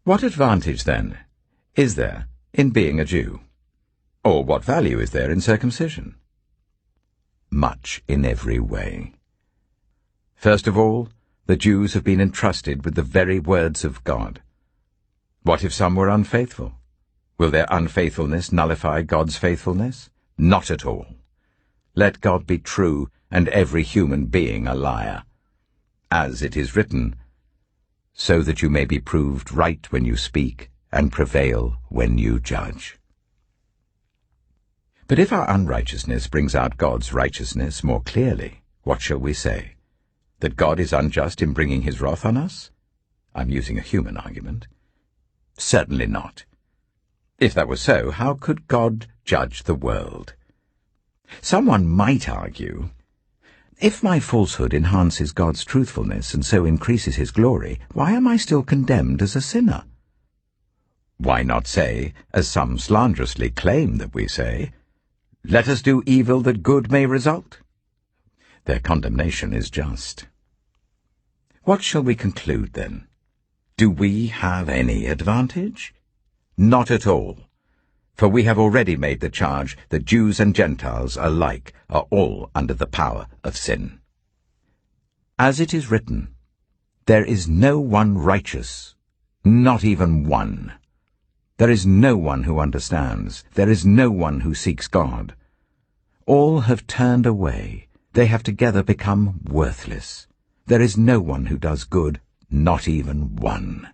What advantage, then, is there in being a Jew? Or what value is there in circumcision? Much in every way. First of all, the Jews have been entrusted with the very words of God. What if some were unfaithful? Will their unfaithfulness nullify God's faithfulness? Not at all. Let God be true and every human being a liar. As it is written, so that you may be proved right when you speak and prevail when you judge. But if our unrighteousness brings out God's righteousness more clearly, what shall we say? That God is unjust in bringing his wrath on us? I'm using a human argument. Certainly not. If that were so, how could God judge the world? Someone might argue, if my falsehood enhances God's truthfulness and so increases his glory, why am I still condemned as a sinner? Why not say, as some slanderously claim that we say, let us do evil that good may result? Their condemnation is just. What shall we conclude, then? Do we have any advantage? Not at all. For we have already made the charge that Jews and Gentiles alike are all under the power of sin. As it is written, there is no one righteous, not even one. There is no one who understands. There is no one who seeks God. All have turned away. They have together become worthless. There is no one who does good, not even one.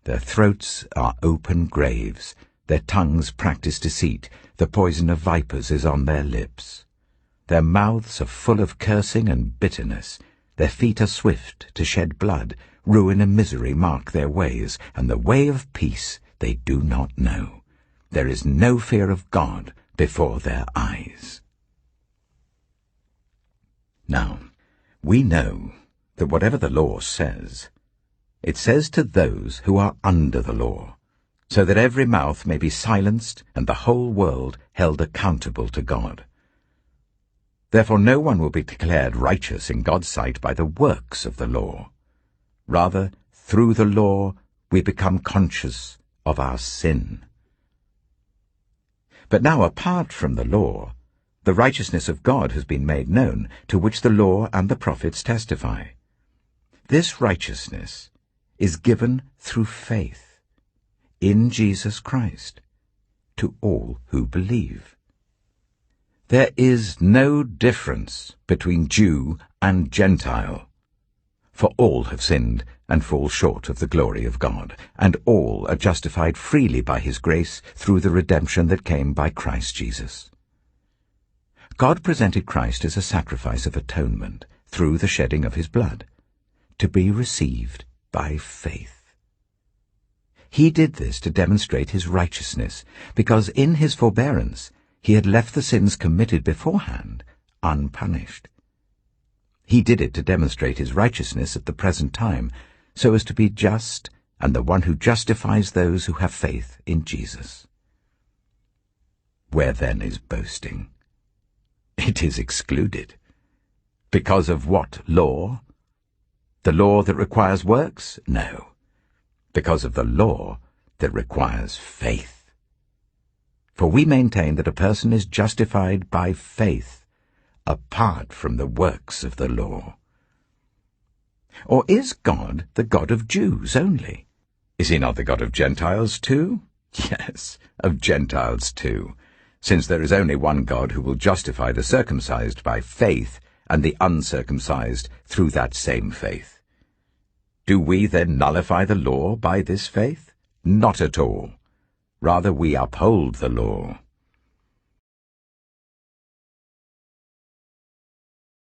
Their throats are open graves. Their tongues practice deceit. The poison of vipers is on their lips. Their mouths are full of cursing and bitterness. Their feet are swift to shed blood. Ruin and misery mark their ways, and the way of peace they do not know. There is no fear of God before their eyes. Now, we know that whatever the law says, it says to those who are under the law, so that every mouth may be silenced and the whole world held accountable to God. Therefore no one will be declared righteous in God's sight by the works of the law. Rather, through the law we become conscious of our sin. But now, apart from the law, the righteousness of God has been made known, to which the law and the prophets testify. This righteousness is given through faith in Jesus Christ to all who believe. There is no difference between Jew and Gentile, for all have sinned and fall short of the glory of God, and all are justified freely by his grace through the redemption that came by Christ Jesus. God presented Christ as a sacrifice of atonement through the shedding of his blood, to be received by faith. He did this to demonstrate his righteousness, because in his forbearance he had left the sins committed beforehand unpunished. He did it to demonstrate his righteousness at the present time, so as to be just and the one who justifies those who have faith in Jesus. Where then is boasting? It is excluded. Because of what law? The law that requires works? No. Because of the law that requires faith. For we maintain that a person is justified by faith, apart from the works of the law. Or is God the God of Jews only? Is he not the God of Gentiles too? Yes, of Gentiles too, since there is only one God who will justify the circumcised by faith and the uncircumcised through that same faith. Do we then nullify the law by this faith? Not at all. Rather, we uphold the law.